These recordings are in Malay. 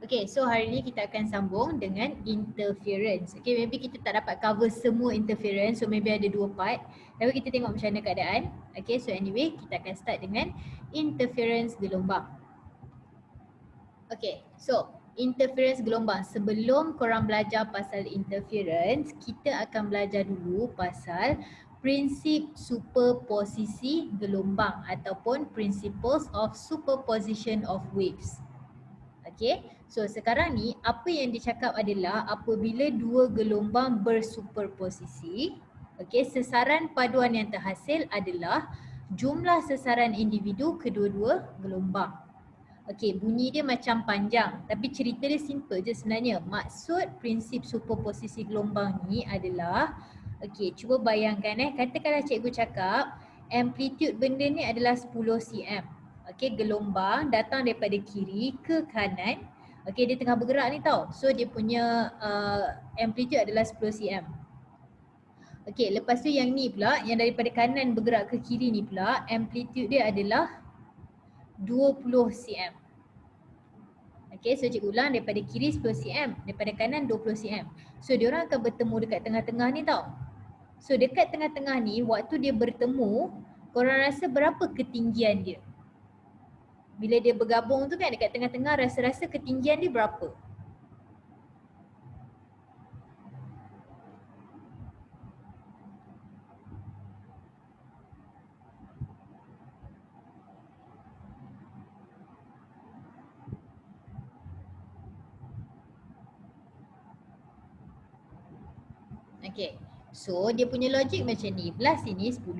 Okay, so hari ni kita akan sambung dengan interference. Okay, maybe kita tak dapat cover semua interference, so maybe ada 2 part. Tapi kita tengok macam mana keadaan. Okay, so anyway, kita akan start dengan interference gelombang. Okay, so interference gelombang. Sebelum korang belajar pasal interference, kita akan belajar dulu pasal prinsip superposisi gelombang ataupun principles of superposition of waves. Okay, so sekarang ni apa yang dicakap adalah apabila dua gelombang bersuperposisi, okay, sesaran paduan yang terhasil adalah jumlah sesaran individu kedua-dua gelombang. Okay, bunyi dia macam panjang tapi cerita dia simple je sebenarnya. Maksud prinsip superposisi gelombang ni adalah, okay, cuba bayangkan katakanlah cikgu cakap amplitude benda ni adalah 10 cm. Okay, gelombang datang daripada kiri ke kanan. Okay, dia tengah bergerak ni tau. So dia punya amplitude adalah 10 cm. Okay, lepas tu yang ni pula, yang daripada kanan bergerak ke kiri ni pula, amplitude dia adalah 20 cm. Okay, so cikgu ulang, daripada kiri 10 cm, daripada kanan 20 cm. So diorang akan bertemu dekat tengah-tengah ni tau. So dekat tengah-tengah ni, waktu dia bertemu, korang rasa berapa ketinggian dia? Bila dia bergabung tu kan dekat tengah-tengah, rasa-rasa ketinggian dia berapa? Okay, so dia punya logik macam ni, belah sini 10.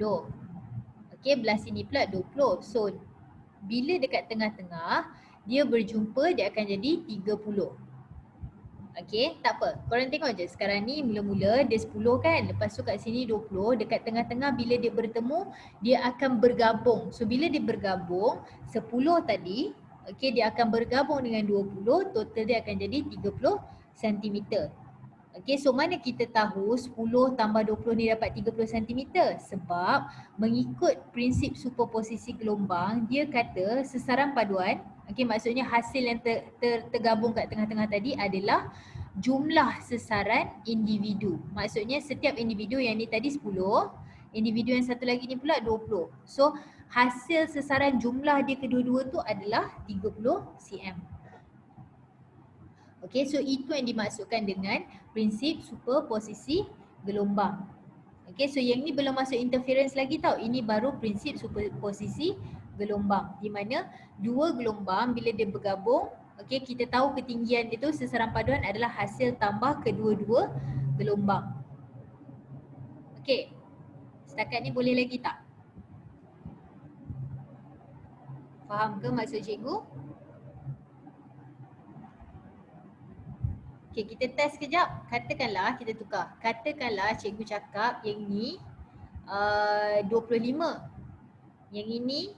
Okay, belah sini pula 20. So bila dekat tengah-tengah, dia berjumpa, dia akan jadi 30. Okay, tak apa. Korang tengok je sekarang ni mula-mula dia 10 kan. Lepas tu kat sini 20. Dekat tengah-tengah bila dia bertemu, dia akan bergabung. So bila dia bergabung, 10 tadi, okay, dia akan bergabung dengan 20. Total dia akan jadi 30 cm. Okay, so mana kita tahu 10 tambah 20 ni dapat 30 cm? Sebab mengikut prinsip superposisi gelombang, dia kata sesaran paduan, okay, maksudnya hasil yang tergabung kat tengah-tengah tadi adalah jumlah sesaran individu. Maksudnya setiap individu yang ni tadi 10, individu yang satu lagi ni pula 20. So hasil sesaran jumlah dia kedua-dua tu adalah 30 cm. Okay, so itu yang dimaksudkan dengan prinsip superposisi gelombang. Okay, so yang ni belum masuk interference lagi tau. Ini baru prinsip superposisi gelombang. Di mana dua gelombang bila dia bergabung, okay, kita tahu ketinggian dia tu sesaran paduan adalah hasil tambah kedua-dua gelombang. Okay, setakat ni boleh lagi tak? Faham ke maksud cikgu? Okay, kita test kejap. Katakanlah kita tukar. Katakanlah cikgu cakap yang ni 25. Yang ini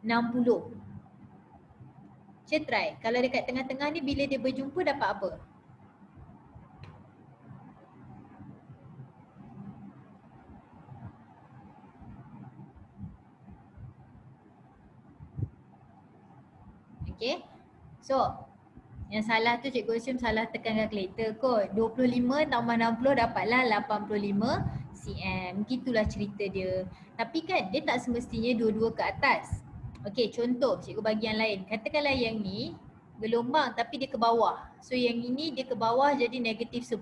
60. Saya try. Kalau dekat tengah-tengah ni bila dia berjumpa dapat apa? Okay. So, yang salah tu cikgu assume salah tekan kalkulator kot. 25 tambah 60 dapatlah 85 cm. Gitulah cerita dia. Tapi kan dia tak semestinya dua-dua ke atas. Okey, contoh cikgu bagi yang lain. Katakanlah yang ni gelombang tapi dia ke bawah. So yang ini dia ke bawah jadi negatif 10.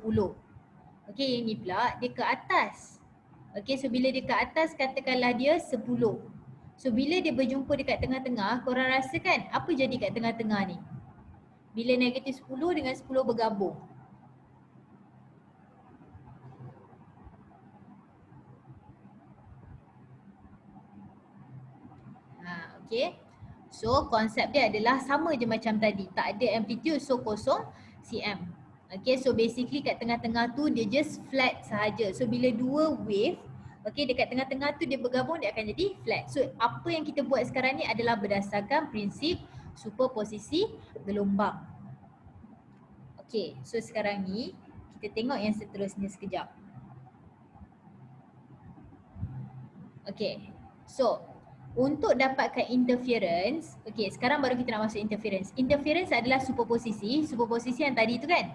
Okey, yang ni pula dia ke atas. Okey, so bila dia ke atas katakanlah dia 10. So bila dia berjumpa dekat tengah-tengah, korang rasa kan apa jadi kat tengah-tengah ni? Bila negatif 10 dengan 10 bergabung. Okay. So konsep dia adalah sama je macam tadi. Tak ada amplitude, so kosong cm. Okay, so basically kat tengah-tengah tu dia just flat sahaja. So bila dua wave, okay, dekat tengah-tengah tu dia bergabung, dia akan jadi flat. So apa yang kita buat sekarang ni adalah berdasarkan prinsip superposisi gelombang. Okay, so sekarang ni kita tengok yang seterusnya sekejap. Okay, so Untuk dapatkan interference, okey, sekarang baru kita nak masuk interference. Interference adalah superposisi yang tadi tu kan.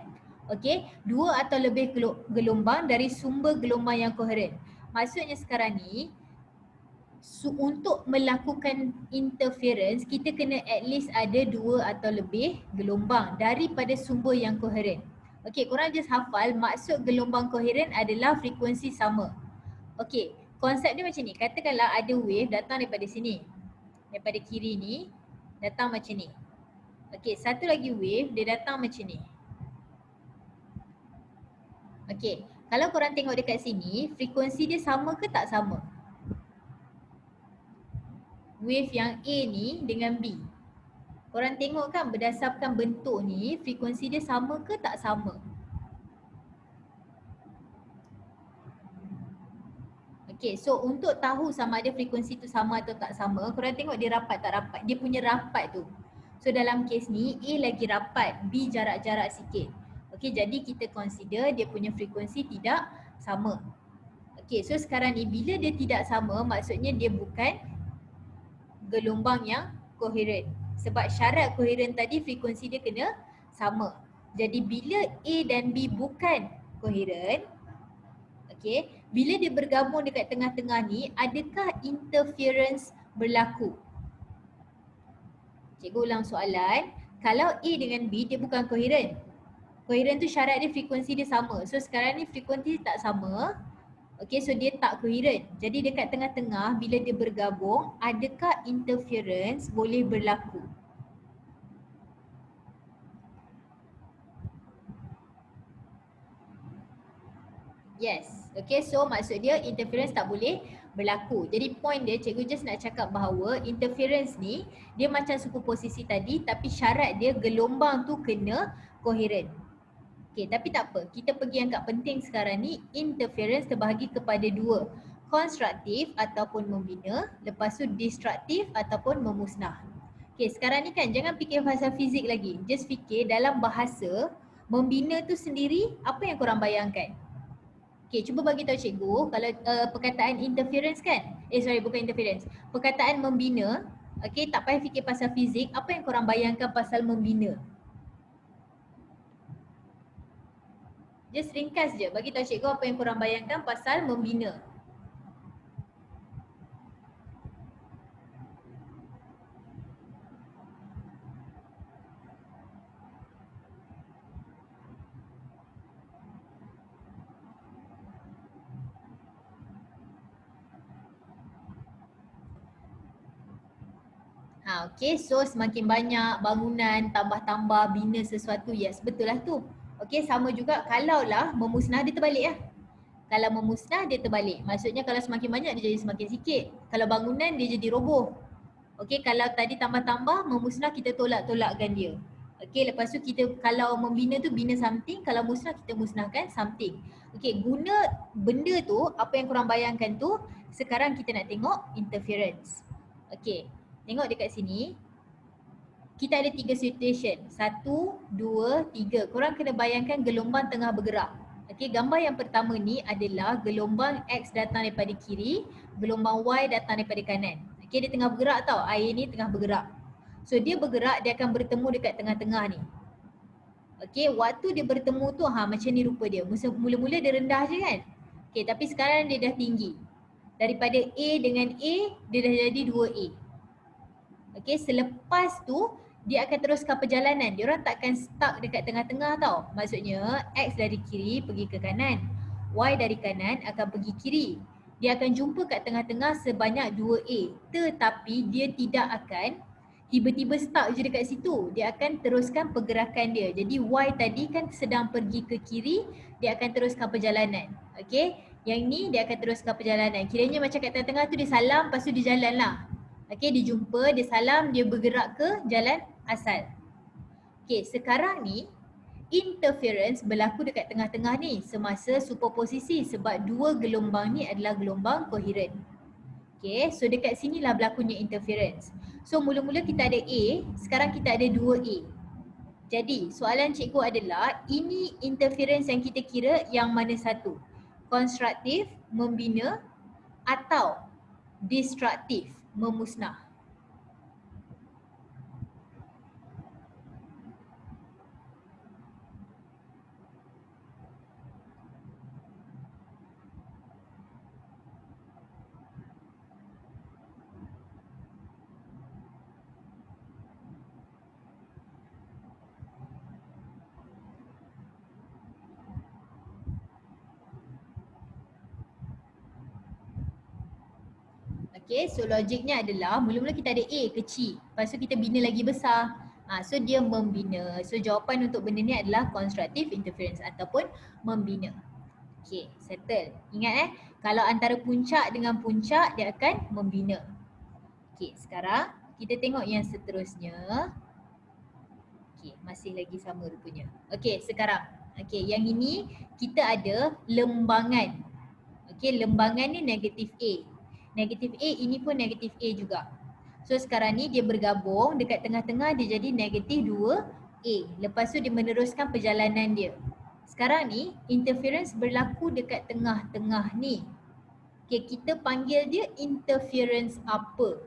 Okey, dua atau lebih gelombang dari sumber gelombang yang koheren. Maksudnya sekarang ni untuk melakukan interference, kita kena at least ada dua atau lebih gelombang daripada sumber yang koheren. Okey, korang just hafal maksud gelombang koheren adalah frekuensi sama. Okey, konsep dia macam ni. Katakanlah ada wave datang daripada sini. Daripada kiri ni datang macam ni. Okey, satu lagi wave dia datang macam ni. Okey, kalau korang tengok dekat sini, frekuensi dia sama ke tak sama? Wave yang A ni dengan B. Korang tengok kan berdasarkan bentuk ni, frekuensi dia sama ke tak sama? Okay, so untuk tahu sama ada frekuensi tu sama atau tak sama, korang tengok dia rapat tak rapat, dia punya rapat tu. So dalam kes ni, A lagi rapat, B jarak-jarak sikit. Okay, jadi kita consider dia punya frekuensi tidak sama. Okay, so sekarang ni bila dia tidak sama, maksudnya dia bukan gelombang yang koheren. Sebab syarat koheren tadi frekuensi dia kena sama. Jadi bila A dan B bukan koheren, okay, bila dia bergabung dekat tengah-tengah ni, adakah interference berlaku? Cikgu ulang soalan. Kalau A dengan B dia bukan koheren. Koheren tu syarat dia frekuensi dia sama. So sekarang ni frekuensi tak sama. Okay, so dia tak koheren. Jadi dekat tengah-tengah bila dia bergabung, adakah interference boleh berlaku? Yes. Okay, so maksud dia interference tak boleh berlaku. Jadi point dia, cikgu just nak cakap bahawa interference ni dia macam superposisi tadi tapi syarat dia gelombang tu kena koheren. Okay, tapi tak apa. Kita pergi yang kat penting sekarang ni, interference terbahagi kepada dua. Konstruktif ataupun membina, lepas tu destruktif ataupun memusnah. Okay, sekarang ni kan jangan fikir pasal fizik lagi. Just fikir dalam bahasa, membina tu sendiri apa yang korang bayangkan? Okay, cuba bagi tahu cikgu kalau perkataan interference kan? Bukan interference. Perkataan membina, okay, tak payah fikir pasal fizik, apa yang korang bayangkan pasal membina? Just ringkas je, bagi tahu cikgu apa yang korang bayangkan pasal membina. Okay, so semakin banyak bangunan, tambah-tambah, bina sesuatu, yes, betul lah tu. Okay, sama juga kalaulah memusnah dia terbalik lah. Kalau memusnah dia terbalik, maksudnya kalau semakin banyak dia jadi semakin sikit. Kalau bangunan dia jadi roboh. Okay, kalau tadi tambah-tambah, memusnah kita tolak-tolakkan dia. Okay, lepas tu kita kalau membina tu bina something, kalau musnah kita musnahkan something. Okay, guna benda tu, apa yang korang bayangkan tu, sekarang kita nak tengok interference. Okay. Tengok dekat sini, kita ada 3 situation. 1, 2, 3. Korang kena bayangkan gelombang tengah bergerak. Okey, gambar yang pertama ni adalah gelombang X datang daripada kiri, gelombang Y datang daripada kanan. Okey, dia tengah bergerak tau. Air ni tengah bergerak. So dia bergerak, dia akan bertemu dekat tengah-tengah ni. Okey, waktu dia bertemu tu macam ni rupa dia. Mula-mula dia rendah je kan. Okey, tapi sekarang dia dah tinggi. Daripada A dengan A, dia dah jadi 2A. Okay, selepas tu dia akan teruskan perjalanan. Dia orang takkan stuck dekat tengah-tengah tau. Maksudnya X dari kiri pergi ke kanan, Y dari kanan akan pergi kiri. Dia akan jumpa kat tengah-tengah sebanyak 2A. Tetapi dia tidak akan tiba-tiba stuck je dekat situ. Dia akan teruskan pergerakan dia. Jadi Y tadi kan sedang pergi ke kiri, dia akan teruskan perjalanan. Okay, yang ni dia akan teruskan perjalanan. Kiranya macam kat tengah-tengah tu dia salam, lepas tu dia jalan lah. Okay, dia jumpa, dia salam, dia bergerak ke jalan asal. Okay, sekarang ni interference berlaku dekat tengah-tengah ni semasa superposisi sebab dua gelombang ni adalah gelombang koheren. Okay, so dekat sinilah berlakunya interference. So mula-mula kita ada A, sekarang kita ada 2A. Jadi soalan cikgu adalah ini interference yang kita kira yang mana satu? Konstruktif, membina atau destruktif, memusnah. Okay, so logiknya adalah mula-mula kita ada A kecil, lepas tu kita bina lagi besar. So dia membina. So jawapan untuk benda ni adalah constructive interference ataupun membina. Okay, settle. Ingat kalau antara puncak dengan puncak dia akan membina. Okay, sekarang kita tengok yang seterusnya. Okay, masih lagi sama rupanya. Okay, sekarang. Okay, yang ini kita ada lembangan. Okay, lembangan ni negatif A. Negatif A ini pun negatif A juga. So sekarang ni dia bergabung dekat tengah-tengah dia jadi negatif 2A. Lepas tu dia meneruskan perjalanan dia. Sekarang ni interference berlaku dekat tengah-tengah ni. Okay, kita panggil dia interference apa?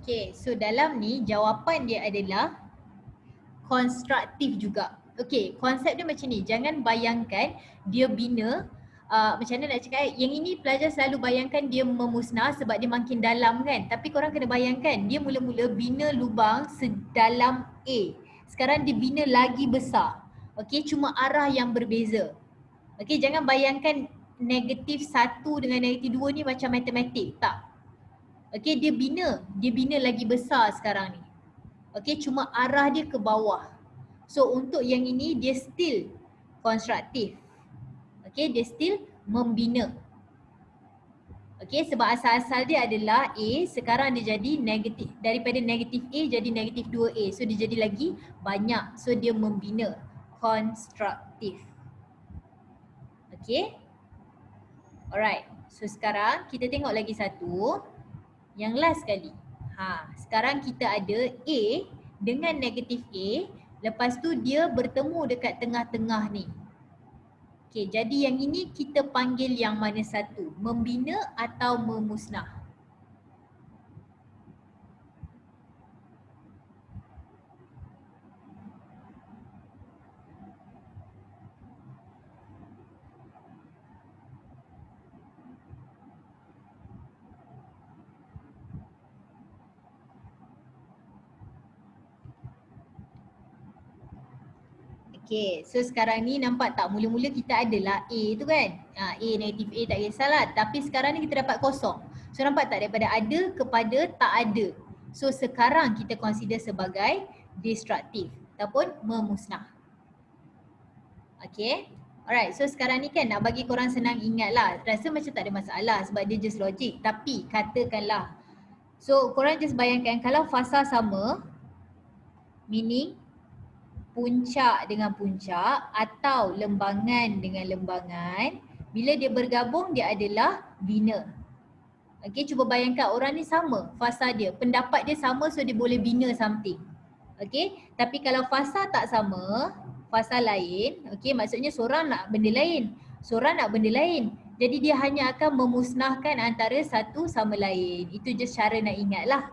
Okay, so dalam ni jawapan dia adalah konstruktif juga. Okay, konsep dia macam ni. Jangan bayangkan dia bina, macam mana nak cakap, yang ini pelajar selalu bayangkan dia memusnah sebab dia makin dalam kan. Tapi korang kena bayangkan dia mula-mula bina lubang sedalam A. Sekarang dia bina lagi besar. Okay, cuma arah yang berbeza. Okay, jangan bayangkan negatif 1 dengan negatif 2 ni macam matematik. Tak. Okay, dia bina lagi besar sekarang ni. Okay, cuma arah dia ke bawah. So untuk yang ini dia still konstruktif. Okay, dia still membina. Okay, sebab asal-asal dia adalah A, sekarang dia jadi negatif, daripada negatif A jadi negatif 2A. So dia jadi lagi banyak. So dia membina. Konstruktif. Okay. Alright. So sekarang kita tengok lagi satu. Yang last sekali. Sekarang kita ada A dengan negatif A. Lepas tu dia bertemu dekat tengah-tengah ni. Okay, jadi yang ini kita panggil yang mana satu? Membina atau memusnah? Okay, so sekarang ni nampak tak mula-mula kita adalah A tu kan? A negatif A tak kisahlah. Tapi sekarang ni kita dapat kosong. So nampak tak daripada ada kepada tak ada. So sekarang kita consider sebagai destruktif ataupun memusnah. Okay. Alright, so sekarang ni kan nak bagi korang senang ingat lah. Rasa macam tak ada masalah sebab dia just logik. Tapi katakanlah. So korang just bayangkan kalau fasa sama, meaning puncak dengan puncak atau lembangan dengan lembangan, bila dia bergabung dia adalah bina. Okay, cuba bayangkan orang ni sama fasa dia, pendapat dia sama so dia boleh bina something. Okay, tapi kalau fasa tak sama, fasa lain, okay, maksudnya seorang nak benda lain, seorang nak benda lain. Jadi dia hanya akan memusnahkan antara satu sama lain. Itu just cara nak ingat lah.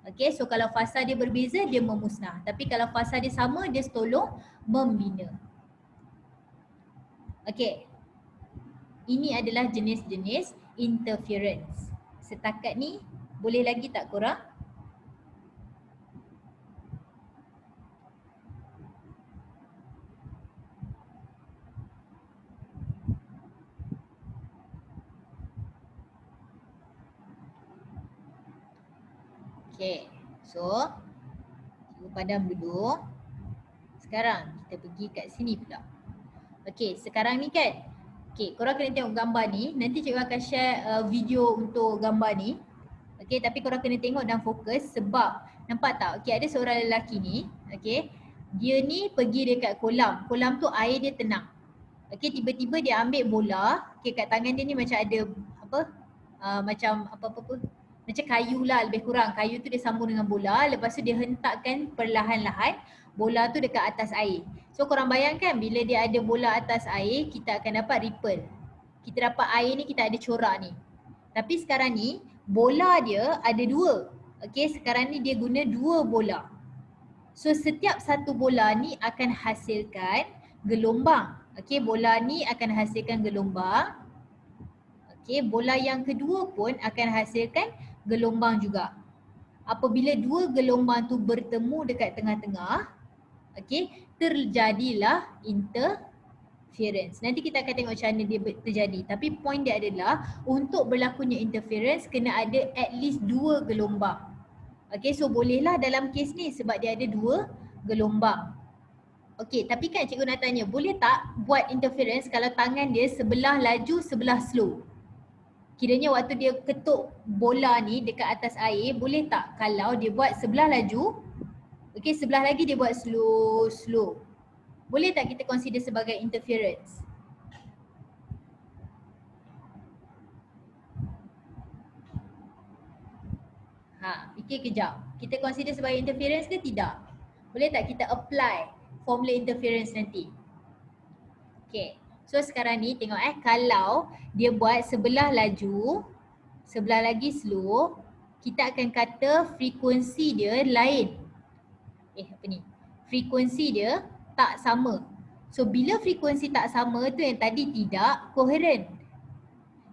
Okay, so kalau fasa dia berbeza, dia memusnah. Tapi kalau fasa dia sama, dia tolong membina. Okay, ini adalah jenis-jenis interference. Setakat ni, boleh lagi tak korang? Okay, so cikgu padam dulu. sekarang kita pergi kat sini pula. Okey, sekarang ni kan. Okey, korang kena tengok gambar ni. Nanti cikgu akan share video untuk gambar ni. Okey, tapi korang kena tengok dan fokus sebab nampak tak? Okey, ada seorang lelaki ni. Okey, dia ni pergi dekat kolam. Kolam tu air dia tenang. Okey, tiba-tiba dia ambil bola. Okey, kat tangan dia ni macam ada apa? Macam apa-apa. Macam kayu lah lebih kurang. Kayu tu dia sambung dengan bola. Lepas tu dia hentakkan perlahan-lahan bola tu dekat atas air. So korang bayangkan bila dia ada bola atas air, kita akan dapat ripple. Kita dapat air ni, kita ada corak ni. Tapi sekarang ni bola dia ada dua. Okey, sekarang ni dia guna dua bola. So setiap satu bola ni akan hasilkan gelombang. Okey, bola ni akan hasilkan gelombang. Okey, bola yang kedua pun akan hasilkan gelombang juga. Apabila dua gelombang tu bertemu dekat tengah-tengah, okey, terjadilah interference. Nanti kita akan tengok macam mana dia terjadi. Tapi point dia adalah untuk berlakunya interference kena ada at least dua gelombang. Okey, so bolehlah dalam kes ni sebab dia ada dua gelombang. Okey, tapi kan cikgu nak tanya, boleh tak buat interference kalau tangan dia sebelah laju, sebelah slow? Kiranya waktu dia ketuk bola ni dekat atas air, boleh tak kalau dia buat sebelah laju, okey, sebelah lagi dia buat slow. Boleh tak kita consider sebagai interference? Fikir kejap. Kita consider sebagai interference ke tidak? Boleh tak kita apply formula interference nanti? Okay. So sekarang ni tengok kalau dia buat sebelah laju, sebelah lagi slow, kita akan kata frekuensi dia lain. Apa ni? Frekuensi dia tak sama. So bila frekuensi tak sama tu yang tadi tidak koheren.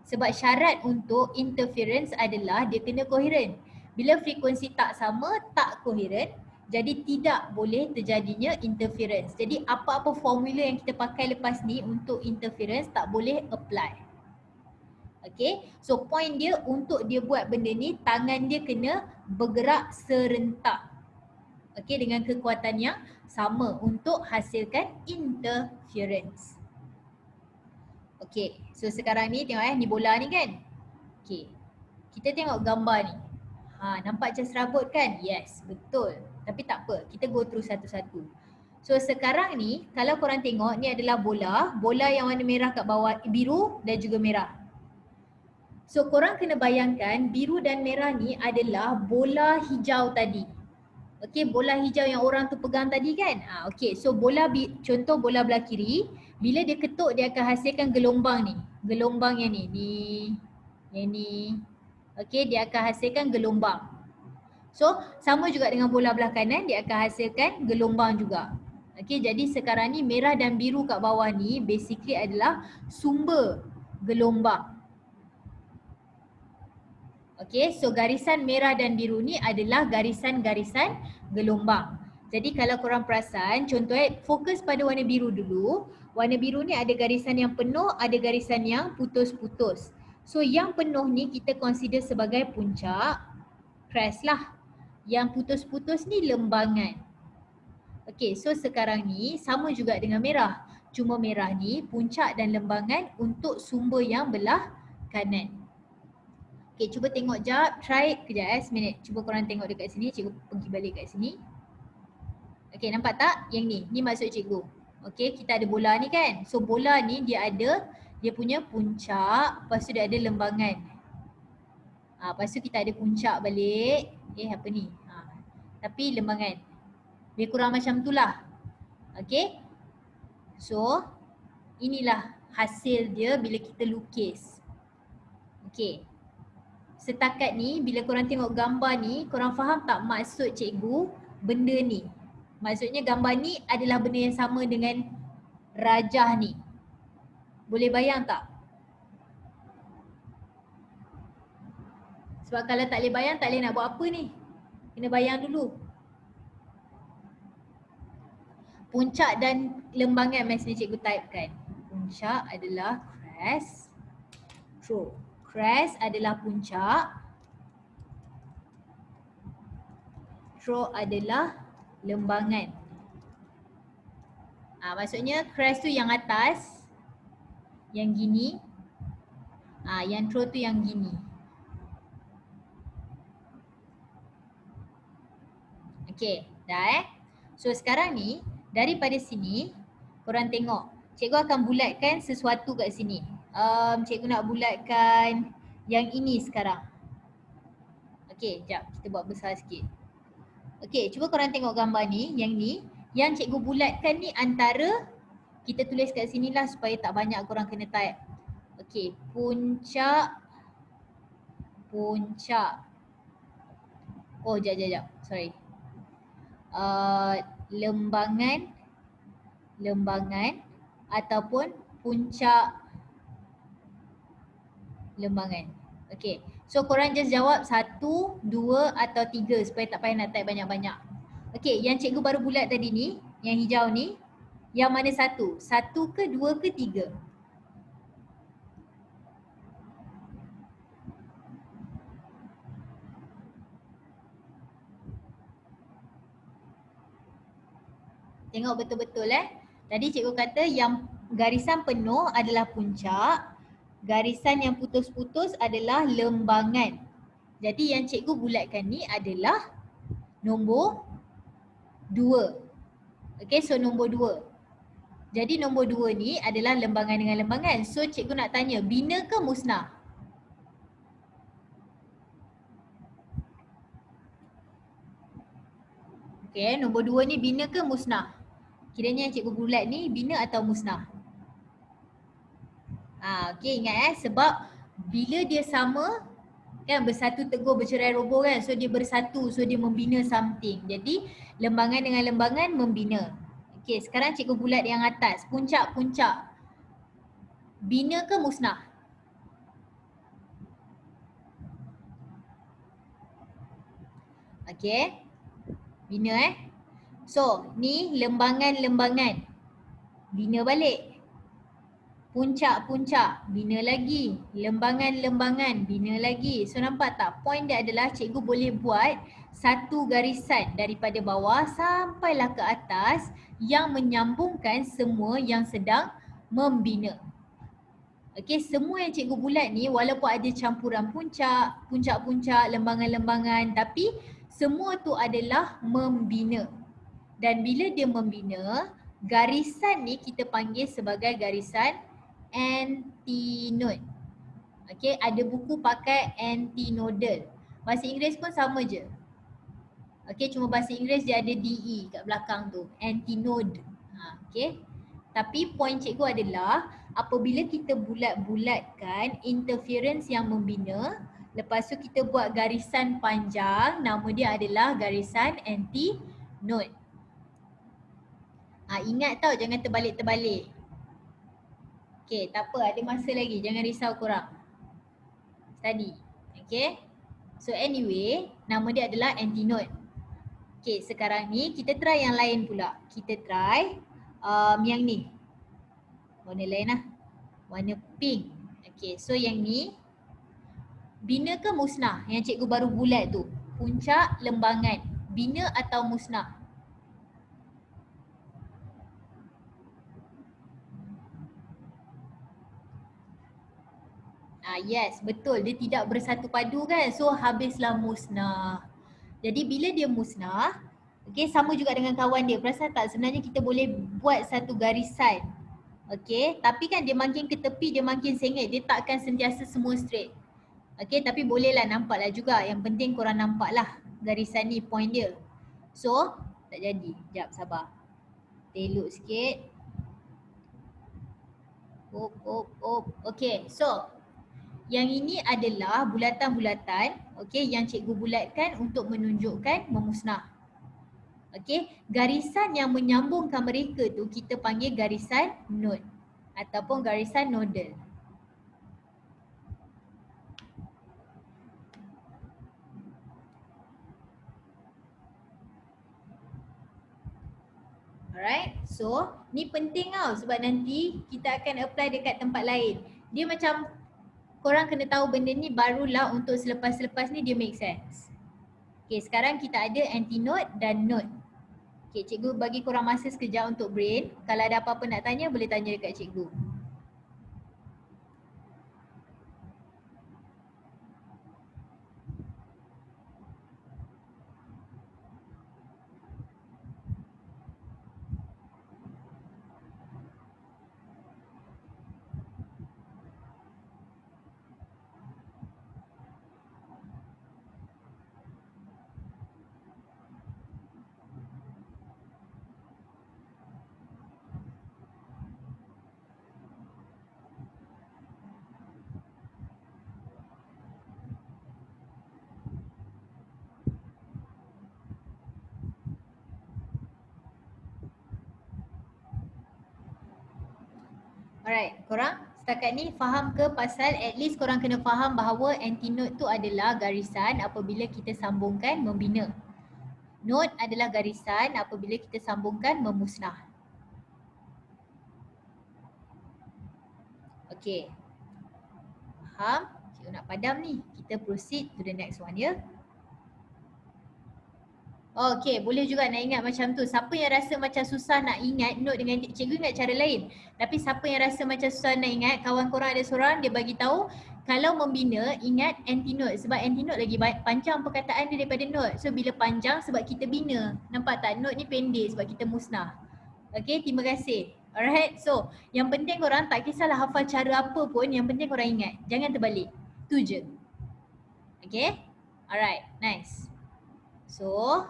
Sebab syarat untuk interference adalah dia kena koheren. Bila frekuensi tak sama, tak koheren, jadi tidak boleh terjadinya interference. Jadi apa-apa formula yang kita pakai lepas ni untuk interference tak boleh apply. Okay, so point dia untuk dia buat benda ni, tangan dia kena bergerak serentak. Okay, dengan kekuatan yang sama untuk hasilkan interference. Okay, so sekarang ni tengok ni bola ni kan. Okay, kita tengok gambar ni. Nampak macam serabut kan? Yes, betul. Tapi tak apa, kita go through satu-satu. So sekarang ni, kalau korang tengok ni adalah bola. Bola yang warna merah kat bawah, biru dan juga merah. So korang kena bayangkan biru dan merah ni adalah bola hijau tadi. Okey, bola hijau yang orang tu pegang tadi kan? Okey, so bola, contoh bola belah kiri, bila dia ketuk dia akan hasilkan gelombang ni. Gelombang yang ni. Yang ni. Okey, dia akan hasilkan gelombang. So, sama juga dengan bola belah kanan, dia akan hasilkan gelombang juga. Okey, jadi sekarang ni merah dan biru kat bawah ni basically adalah sumber gelombang. Okey, so garisan merah dan biru ni adalah garisan-garisan gelombang. Jadi kalau korang perasan, contoh fokus pada warna biru dulu. Warna biru ni ada garisan yang penuh, ada garisan yang putus-putus. So yang penuh ni kita consider sebagai puncak, crest lah. Yang putus-putus ni lembangan. Okey, so sekarang ni sama juga dengan merah. Cuma merah ni puncak dan lembangan untuk sumber yang belah kanan. Okey, cuba tengok jap, try kejap seminit. Cuba korang tengok dekat sini, cikgu pergi balik kat sini. Okey, nampak tak? Yang ni, ni maksud cikgu. Okey, kita ada bola ni kan. So bola ni dia ada, dia punya puncak, lepas tu dia ada lembangan. Lepas tu kita ada puncak balik. Apa ni? Tapi lembangan. Lebih kurang macam tu lah. Okay. So, inilah hasil dia bila kita lukis. Okay. Setakat ni, bila korang tengok gambar ni, korang faham tak maksud cikgu benda ni? Maksudnya gambar ni adalah benda yang sama dengan rajah ni. Boleh bayang tak? Sebab kalau tak boleh bayang, tak boleh nak buat apa ni? Kena bayang dulu. Puncak dan lembangan mesti cikgu typekan. Puncak adalah crest. True. Crest adalah puncak. True adalah lembangan. Maksudnya crest tu yang atas, yang gini. Yang throw tu yang gini. Okay, dah So sekarang ni, daripada sini, korang tengok. Cikgu akan bulatkan sesuatu kat sini. Cikgu nak bulatkan yang ini sekarang. Okay, jap. Kita buat besar sikit. Okay, cuba korang tengok gambar ni. Yang ni. Yang cikgu bulatkan ni antara, kita tulis kat sini lah supaya tak banyak korang kena type. Okay, puncak. Oh, jap. Sorry. Lembangan ataupun puncak lembangan. Okay. So korang just jawab 1, 2 atau 3 supaya tak payah nak type banyak-banyak. Okay, yang cikgu baru bulat tadi ni, yang hijau ni, yang mana satu? 1 ke 2 ke 3? Tengok betul-betul Tadi cikgu kata yang garisan penuh adalah puncak, garisan yang putus-putus adalah lembangan. Jadi yang cikgu bulatkan ni adalah nombor 2. Okay, so nombor 2. Jadi nombor 2 ni adalah lembangan dengan lembangan. So cikgu nak tanya, bina ke musnah? Okay, nombor 2 ni bina ke musnah? Kiranya yang cikgu bulat ni bina atau musnah? Okay, ingat sebab bila dia sama, kan bersatu teguh bercerai roboh kan, so dia bersatu, so dia membina something. Jadi lembangan dengan lembangan membina. Okay, sekarang cikgu bulat yang atas, puncak. Bina ke musnah? Okay, bina So ni lembangan, bina balik. Puncak, bina lagi. Lembangan, bina lagi. So nampak tak? Point dia adalah cikgu boleh buat satu garisan daripada bawah sampailah ke atas yang menyambungkan semua yang sedang membina. Okay, semua yang cikgu bulat ni walaupun ada campuran puncak, lembangan-lembangan, tapi semua tu adalah membina. Dan bila dia membina, garisan ni kita panggil sebagai garisan antinode. Okay, ada buku pakai antinodal. Bahasa Inggeris pun sama je. Okay, cuma bahasa Inggeris dia ada DE kat belakang tu, antinode. Okay, tapi point cikgu adalah apabila kita bulat-bulatkan interference yang membina, lepas tu kita buat garisan panjang, nama dia adalah garisan antinode. Ingat tau, jangan terbalik-terbalik. Okay, tak apa, ada masa lagi, jangan risau korang. Study, okay. So anyway, nama dia adalah antinode. Okay, sekarang ni kita try yang lain pula. Kita try yang ni. Warna lain lah. Warna pink. Okay, so yang ni bina ke musnah? Yang cikgu baru bulat tu. Puncak, lembangan. Bina atau musnah? Yes, betul. Dia tidak bersatu padu kan. So habislah musnah. Jadi bila dia musnah, okay, sama juga dengan kawan dia. Perasan tak? Sebenarnya kita boleh buat satu garisan. Okay, tapi kan dia makin ke tepi, dia makin sengit. Dia takkan sentiasa semua straight. Okay, tapi bolehlah nampaklah juga. Yang penting korang nampaklah garisan ni, point dia. So, tak jadi. Sekejap, sabar. Teluk sikit. Okay, so yang ini adalah bulatan-bulatan, okay, yang cikgu bulatkan untuk menunjukkan memusnah. Okay, garisan yang menyambungkan mereka tu kita panggil garisan node ataupun garisan nodal. Alright, so ni penting tau sebab nanti kita akan apply dekat tempat lain. Dia macam korang kena tahu benda ni barulah untuk selepas-selepas ni dia make sense. Okay, sekarang kita ada antinode dan node. Okay, cikgu bagi korang masa sekejap untuk brain. Kalau ada apa-apa nak tanya, boleh tanya dekat cikgu. Alright, korang setakat ni faham ke pasal at least korang kena faham bahawa antinote tu adalah garisan apabila kita sambungkan membina. Note adalah garisan apabila kita sambungkan memusnah. Okay. Faham? Cikgu nak padam ni. Kita proceed to the next one ya. Okay, boleh juga nak ingat macam tu. Siapa yang rasa macam susah nak ingat note dengan cikgu ingat cara lain. Tapi siapa yang rasa macam susah nak ingat, kawan korang ada seorang dia bagi tahu kalau membina ingat antinote sebab antinote lagi panjang perkataan dia daripada note. So bila panjang sebab kita bina. Nampak tak? Note ni pendek sebab kita musnah. Okay, terima kasih. Alright, so yang penting korang tak kisahlah hafal cara apa pun, yang penting korang ingat. Jangan terbalik. Tu je. Okay, alright, nice. So,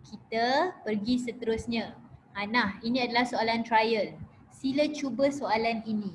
kita pergi seterusnya. Nah, ini adalah soalan trial. Sila cuba soalan ini.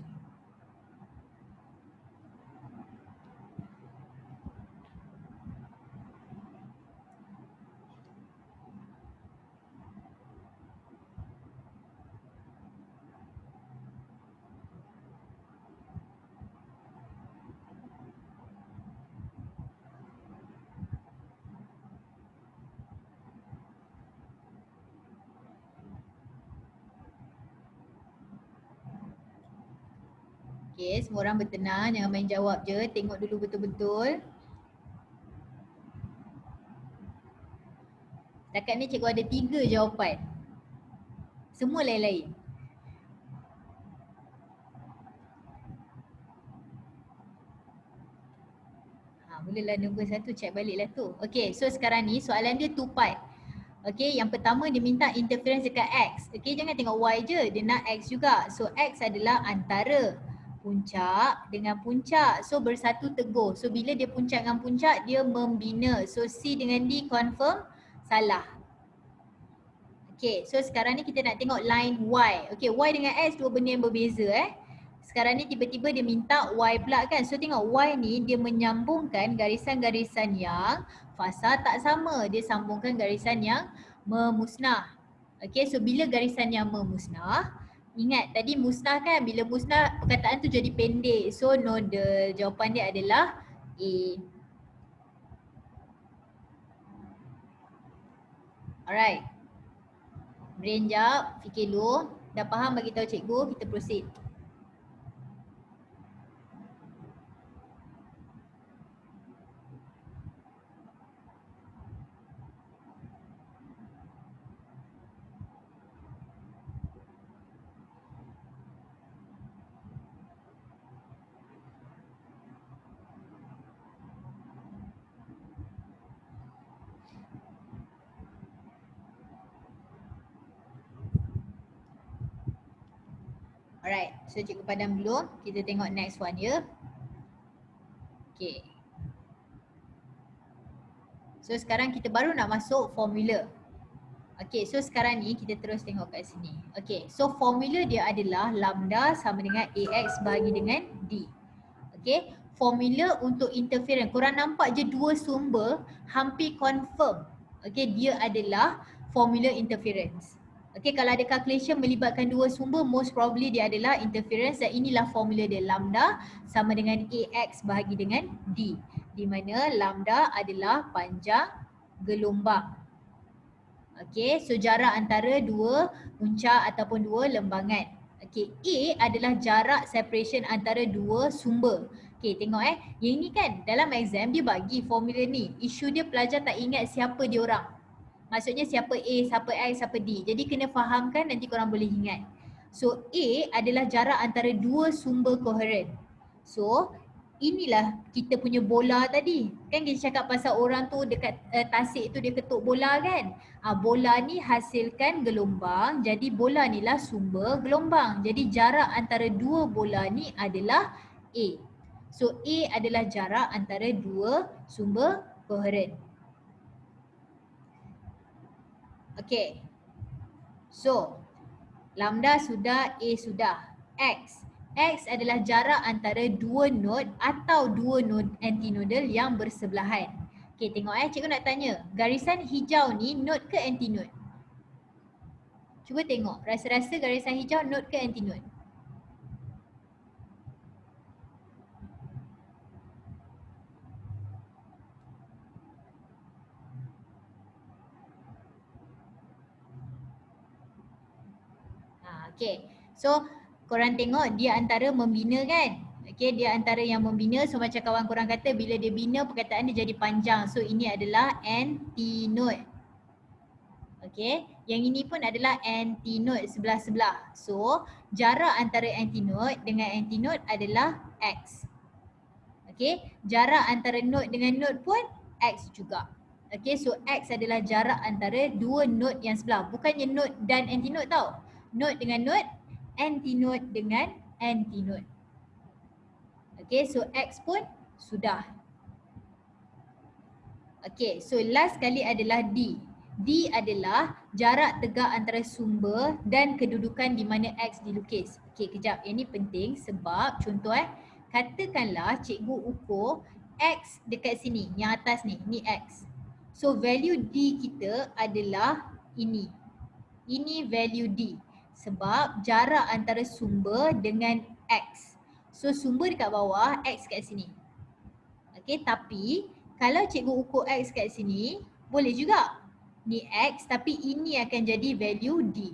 Okay, semua orang bertenang, jangan main jawab je, tengok dulu betul-betul. Setakat ni cikgu ada 3 jawapan. Semua lain-lain. Bolehlah nombor 1 check baliklah tu. Okay, so sekarang ni soalan dia 2 part. Okay, yang pertama dia minta interference dekat X. Okay, jangan tengok Y je, dia nak X juga. So X adalah antara puncak dengan puncak. So bersatu teguh. So bila dia puncak dengan puncak, dia membina. So C dengan D confirm salah. Okay, so sekarang ni kita nak tengok line Y. Okay, Y dengan X dua benda yang berbeza Sekarang ni tiba-tiba dia minta Y pula kan. So tengok Y ni dia menyambungkan garisan-garisan yang fasa tak sama. Dia sambungkan garisan yang memusnah. Okay, so bila garisan yang memusnah, ingat tadi musnah kan, bila musnah perkataan tu jadi pendek. So nodal, jawapan dia adalah A. Alright. Brain jap, fikir dulu. Dah faham bagi tahu cikgu, kita proceed. Alright, so cikgu padam dulu. Kita tengok next one ya. Okay. So sekarang kita baru nak masuk formula. Okay, so sekarang ni kita terus tengok kat sini. Okay, so formula dia adalah lambda sama dengan AX bahagi dengan D. Okay, formula untuk interference. Korang nampak je dua sumber hampir confirm. Okay, dia adalah formula interference. Okay, kalau ada calculation melibatkan dua sumber, most probably dia adalah interference dan inilah formula dia. Lambda sama dengan AX bahagi dengan D. Di mana lambda adalah panjang gelombang. Okay, so jarak antara dua puncak ataupun dua lembangan. Okay, A adalah jarak separation antara dua sumber. Okay, tengok yang ni kan dalam exam dia bagi formula ni. Isu dia pelajar tak ingat siapa dia orang. Maksudnya siapa A, siapa X, siapa D. Jadi kena fahamkan, nanti korang boleh ingat. So A adalah jarak antara dua sumber koheren. So inilah kita punya bola tadi. Kan kita cakap pasal orang tu dekat tasik tu dia ketuk bola kan. Bola ni hasilkan gelombang, jadi bola ni lah sumber gelombang. Jadi jarak antara dua bola ni adalah A. So A adalah jarak antara dua sumber koheren. Okay. So, lambda sudah, A sudah. X. X adalah jarak antara dua nod atau dua nod antinodal yang bersebelahan. Okay, tengok cikgu nak tanya. Garisan hijau ni nod ke antinod? Cuba tengok. Rasa-rasa garisan hijau nod ke antinod? Okay. So, korang tengok dia antara membina kan? Okay, dia antara yang membina. So, macam kawan korang kata bila dia bina perkataan dia jadi panjang. So, ini adalah antinode. Okay, yang ini pun adalah antinode sebelah-sebelah. So, jarak antara antinode dengan antinode adalah X. Okay, jarak antara node dengan node pun X juga. Okay, so X adalah jarak antara dua node yang sebelah. Bukannya node dan antinode tau. Node dengan node, antinode dengan antinode. Okay, so X pun sudah. Okay, so last kali adalah D. D adalah jarak tegak antara sumber dan kedudukan di mana X dilukis. Okay, kejap. Ini penting sebab contoh katakanlah cikgu ukur X dekat sini, yang atas ni, ni X. So value D kita adalah ini. Ini value D sebab jarak antara sumber dengan X. So sumber dekat bawah, X kat sini. Okay, tapi kalau cikgu ukur X kat sini, boleh juga. Ni X tapi ini akan jadi value D.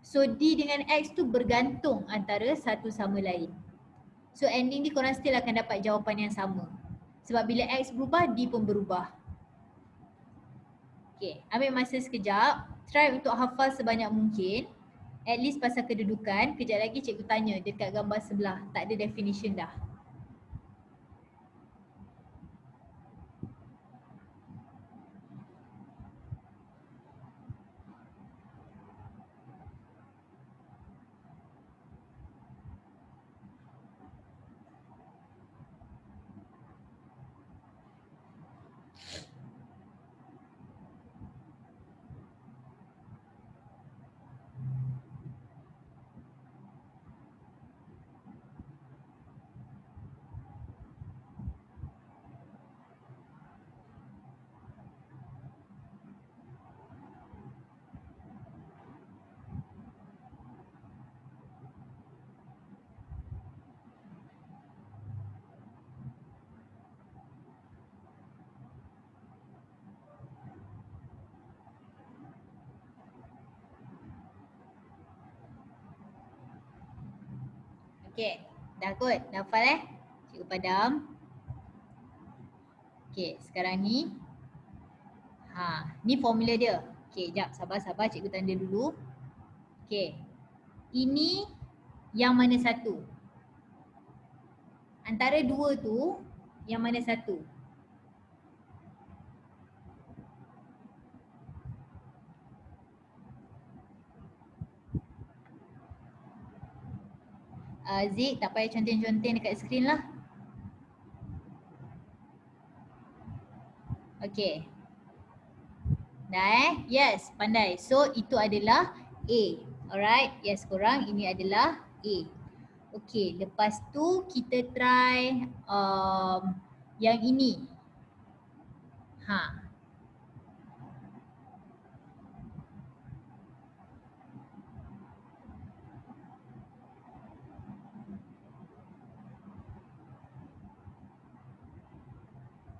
So D dengan X tu bergantung antara satu sama lain. So ending ni korang still akan dapat jawapan yang sama. Sebab bila X berubah, D pun berubah. Okay, ambil masa sekejap. Try untuk hafal sebanyak mungkin. At least pasal kedudukan. Kejap lagi cikgu tanya dekat gambar sebelah. Tak ada definition dah. Okay, dah kot? Dah hafal Cikgu padam. Okay, sekarang ni. Ni formula dia. Okay, jap sabar-sabar cikgu tanda dulu. Okay, ini yang mana satu? Antara dua tu, yang mana satu? Zik, tak payah conteng-conteng dekat skrin lah. Okay. Dah Yes, pandai. So, itu adalah A. Alright. Yes, korang. Ini adalah A. Okay, lepas tu kita try yang ini.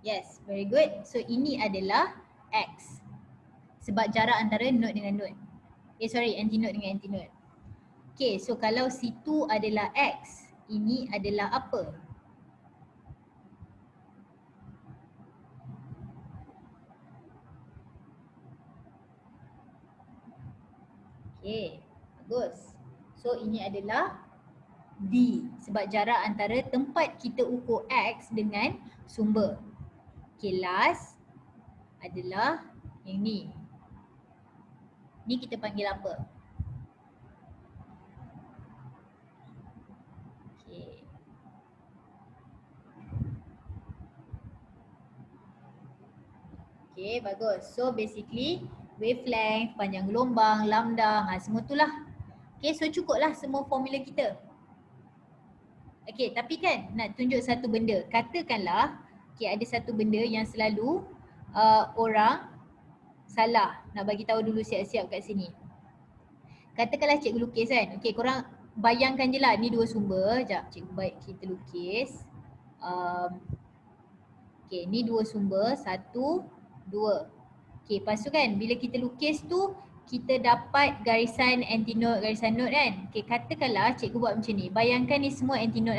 Yes, very good. So ini adalah X. Sebab jarak antara node dengan node. Antinode dengan antinode. Okay, so kalau situ adalah X, ini adalah apa? Okey, bagus. So ini adalah D sebab jarak antara tempat kita ukur X dengan sumber. Okey, last adalah yang ni. Ni kita panggil apa? Okey. Okay, bagus. So basically wavelength, panjang gelombang, lambda, semua tu lah. Okay, so cukuplah semua formula kita. Okay, tapi kan nak tunjuk satu benda. Katakanlah okay, ada satu benda yang selalu orang salah. Nak bagi tahu dulu siap-siap kat sini. Katakanlah cikgu lukis kan. Okay, korang bayangkan je lah ni dua sumber. Sekejap, cikgu baik kita lukis. Okay, ni dua sumber. Satu, dua. Okay, lepas tu kan bila kita lukis tu kita dapat garisan antinode, garisan node kan. Okay, katakanlah cikgu buat macam ni. Bayangkan ni semua antinode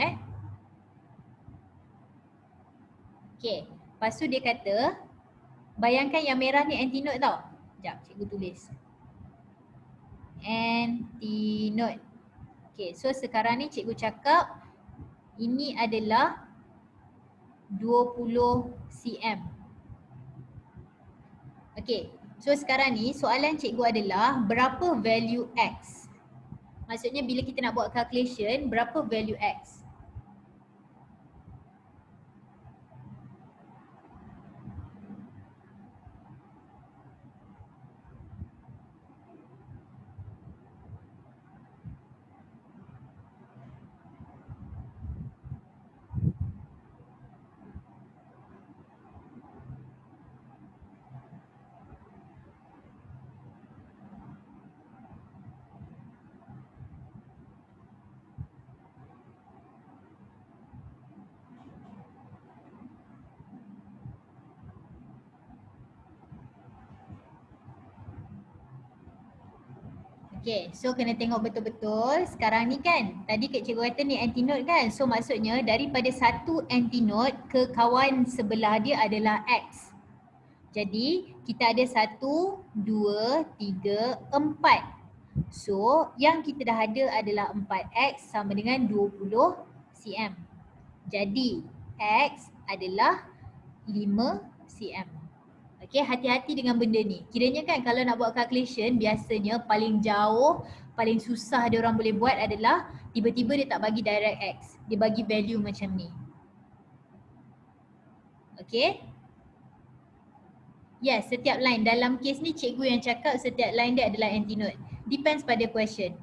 Okay, lepas tu dia kata bayangkan yang merah ni antinode tau. Sekejap, cikgu tulis. Antinode. Okay, so sekarang ni cikgu cakap ini adalah 20 cm. Okay, so sekarang ni soalan cikgu adalah berapa value X? Maksudnya bila kita nak buat calculation, berapa value X? Okay, so kena tengok betul-betul. Sekarang ni kan, tadi Kak Cikgu kata ni antinode kan. So maksudnya daripada satu antinode ke kawan sebelah dia adalah X. Jadi kita ada 1, 2, 3, 4. So yang kita dah ada adalah 4X sama dengan 20 cm. Jadi X adalah 5 cm. Okay, hati-hati dengan benda ni. Kiranya kan kalau nak buat calculation, biasanya paling jauh, paling susah dia orang boleh buat adalah tiba-tiba dia tak bagi direct X. Dia bagi value macam ni. Okay. Yes, setiap line. Dalam kes ni cikgu yang cakap setiap line dia adalah antinode. Depends pada question.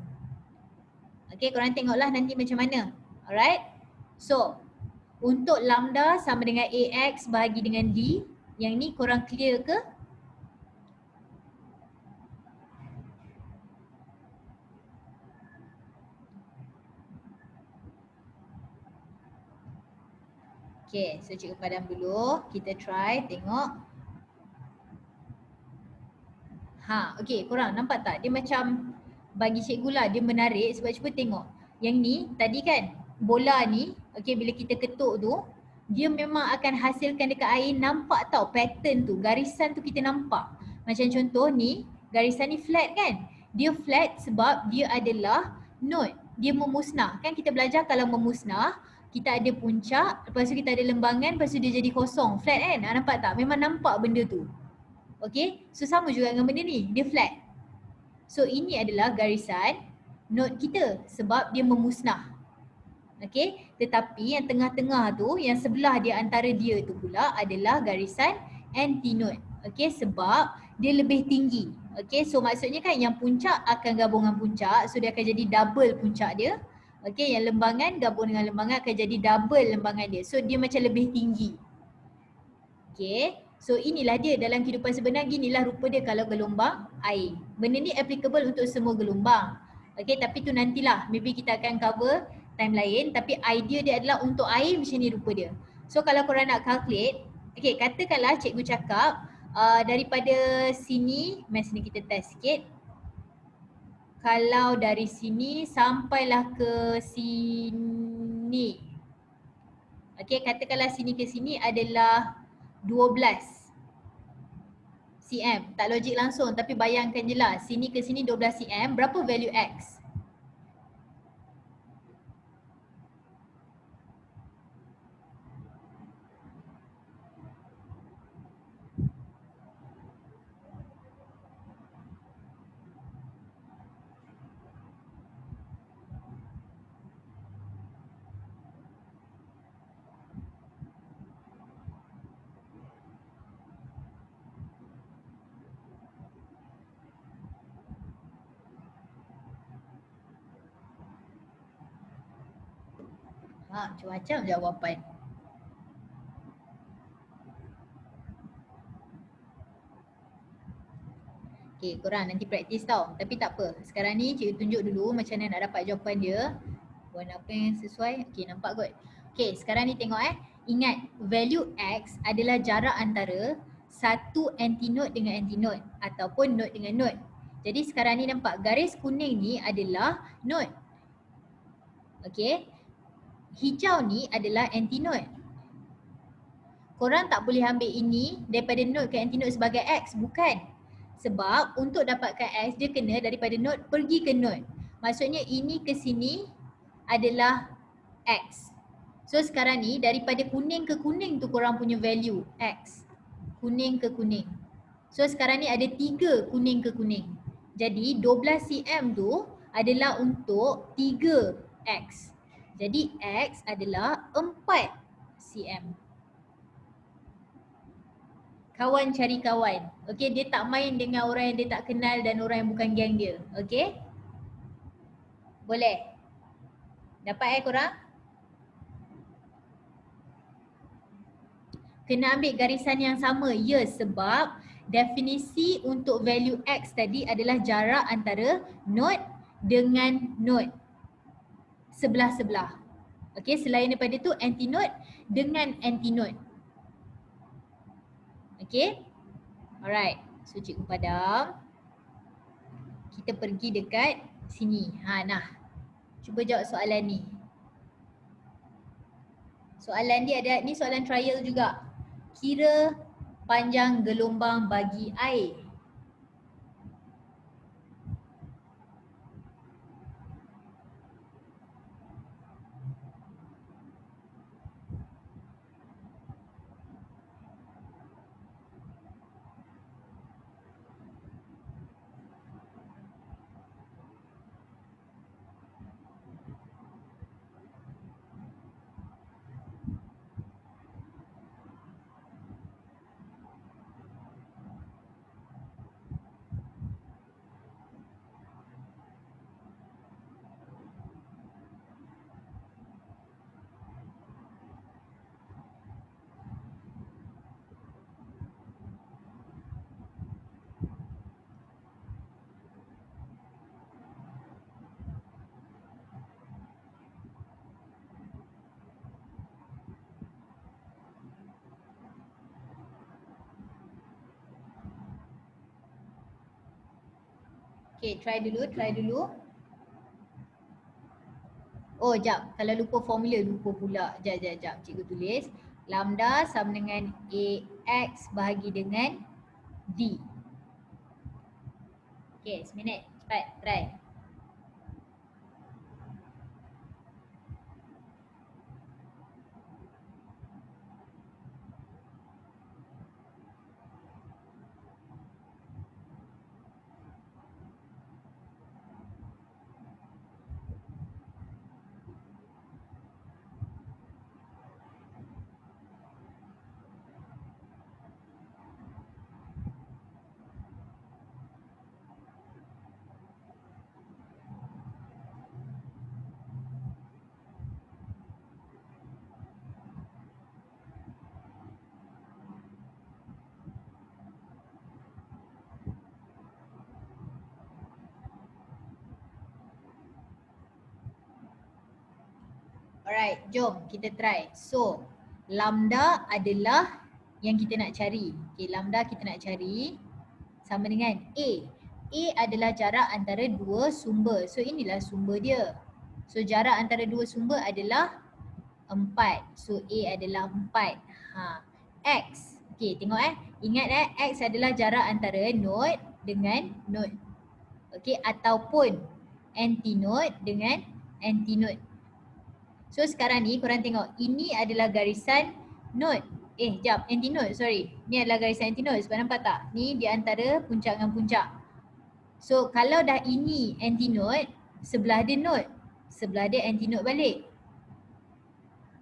Okay, korang tengoklah nanti macam mana. Alright. So, untuk lambda sama dengan AX bahagi dengan D. Yang ni korang clear ke? Okay, so cikgu padam dulu. Kita try tengok. Okay, korang nampak tak? Dia macam bagi cikgu lah, dia menarik sebab cuba tengok. Yang ni, tadi kan bola ni, okay, bila kita ketuk tu, dia memang akan hasilkan dekat air, nampak tau pattern tu, garisan tu kita nampak. Macam contoh ni, garisan ni flat kan? Dia flat sebab dia adalah node, dia memusnah. Kan kita belajar kalau memusnah, kita ada puncak, lepas tu kita ada lembangan, lepas tu dia jadi kosong, flat kan? Nampak tak? Memang nampak benda tu. Okay, so sama juga dengan benda ni, dia flat. So ini adalah garisan node kita sebab dia memusnah. Okay, tetapi yang tengah-tengah tu, yang sebelah dia antara dia tu pula adalah garisan antinode. Okay, sebab dia lebih tinggi. Okay, so maksudnya kan yang puncak akan gabung dengan puncak, so dia akan jadi double puncak dia. Okay, yang lembangan gabung dengan lembangan akan jadi double lembangan dia. So dia macam lebih tinggi. Okay, so inilah dia dalam kehidupan sebenar, ginilah rupa dia kalau gelombang air. Benda ni applicable untuk semua gelombang. Okay, tapi tu nantilah, maybe kita akan cover time lain, tapi idea dia adalah untuk air macam ni rupa dia. So kalau korang nak calculate, okay, katakanlah cikgu cakap daripada sini, mari sini kita test sikit. Kalau dari sini sampailah ke sini. Okay, katakanlah sini ke sini adalah 12 cm. Tak logik langsung tapi bayangkan je lah. Sini ke sini 12 cm. Berapa value X? Macam-macam jawapan. Okay, korang nanti praktis tau. Tapi tak apa. Sekarang ni cikgu tunjuk dulu macam mana nak dapat jawapan dia. Warna apa yang sesuai? Okay, nampak kot. Okay, sekarang ni tengok Ingat, value X adalah jarak antara satu antinode dengan antinode ataupun node dengan node. Jadi sekarang ni nampak garis kuning ni adalah node. Okay. Hijau ni adalah antinode. Korang tak boleh ambil ini daripada node ke antinode sebagai X. Bukan. Sebab untuk dapatkan X, dia kena daripada node pergi ke node. Maksudnya ini ke sini adalah X. So sekarang ni daripada kuning ke kuning tu korang punya value X. Kuning ke kuning. So sekarang ni ada 3 kuning ke kuning. Jadi 12 cm tu adalah untuk 3X. Jadi X adalah 4 cm. Kawan cari kawan. Okay, dia tak main dengan orang yang dia tak kenal dan orang yang bukan geng dia. Okay? Boleh? Dapat korang? Kena ambil garisan yang sama. Ya, sebab definisi untuk value X tadi adalah jarak antara node dengan node. Sebelah-sebelah. Okay, selain daripada tu antinode dengan antinode. Okay? Alright. So cikgu padam. Kita pergi dekat sini. Nah. Cuba jawab soalan ni. Soalan dia ada, ni soalan trial juga. Kira panjang gelombang bagi air. Okay, try dulu. Oh, jap. Kalau lupa formula, lupa pula. Jap. Cikgu tulis. Lambda sama dengan AX bahagi dengan D. Okay, seminit. Cepat, try. Alright, jom kita try. So, lambda adalah yang kita nak cari. Okay, lambda kita nak cari sama dengan A. A adalah jarak antara dua sumber. So, inilah sumber dia. So, jarak antara dua sumber adalah 4. So, A adalah 4. X. Okey, tengok Ingat X adalah jarak antara node dengan node. Okey, ataupun antinode dengan antinode. So sekarang ni korang tengok, ini adalah garisan node. Antinode, sorry. Ni adalah garisan antinode, sebab nampak tak? Ni di antara puncak dengan puncak. So kalau dah ini antinode, sebelah dia node, sebelah dia antinode balik.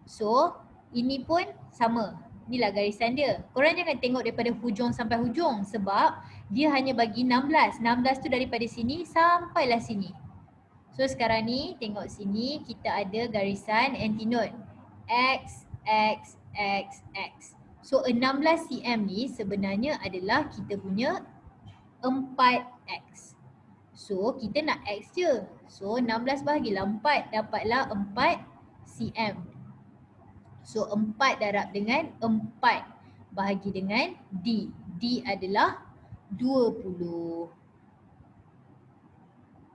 So ini pun sama. Inilah garisan dia. Korang jangan tengok daripada hujung sampai hujung sebab dia hanya bagi 16. 16 tu daripada sini sampailah sini. So sekarang ni tengok sini kita ada garisan antinode. X, X, X, X. So 16 cm ni sebenarnya adalah kita punya 4X. So kita nak X je. So 16 bahagilah 4 dapatlah 4 cm. So 4 darab dengan 4 bahagi dengan D. D adalah 20.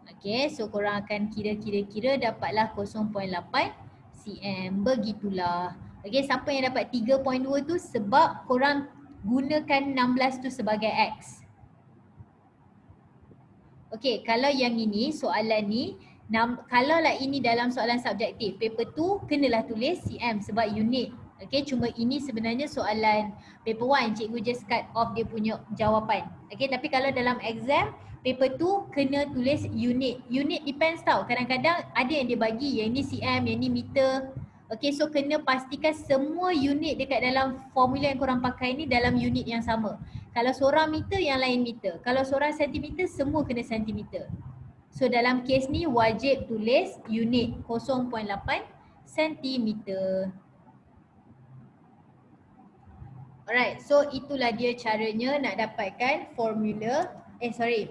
Okay, so korang akan kira dapatlah 0.8 cm. Begitulah. Okay, siapa yang dapat 3.2 tu sebab korang gunakan 16 tu sebagai X. Okay, kalau yang ini, soalan ni, kalau lah ini dalam soalan subjektif, paper 2 kenalah tulis cm sebab unit. Okay, cuma ini sebenarnya soalan paper 1, cikgu just cut off dia punya jawapan. Okay, tapi kalau dalam exam, paper 2 kena tulis unit. Unit depends tau, kadang-kadang ada yang dia bagi, yang ni cm, yang ni meter. Okay, so kena pastikan semua unit dekat dalam formula yang korang pakai ni dalam unit yang sama. Kalau seorang meter, yang lain meter. Kalau seorang sentimeter, semua kena sentimeter. So dalam kes ni wajib tulis unit 0.8 sentimeter. Alright, so itulah dia caranya nak dapatkan formula,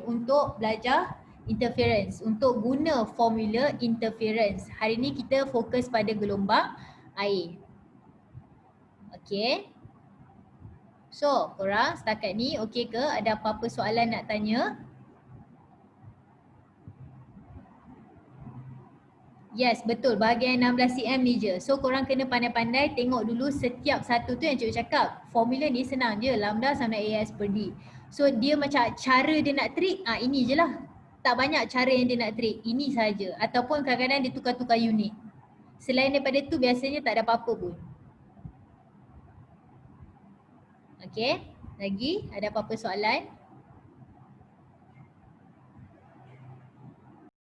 untuk belajar interference. Untuk guna formula interference. Hari ni kita fokus pada gelombang air. Okay. So, korang setakat ni okey ke? Ada apa-apa soalan nak tanya? Yes, betul. Bahagian 16 cm ni je. So, korang kena pandai-pandai tengok dulu setiap satu tu yang cikgu cakap. Formula ni senang je. Lambda sama AS per D. So, dia macam cara dia nak trik, ini je lah. Tak banyak cara yang dia nak trik. Ini saja. Ataupun kadang-kadang dia tukar-tukar unit. Selain daripada tu, biasanya tak ada apa-apa pun. Okay, lagi ada apa-apa soalan?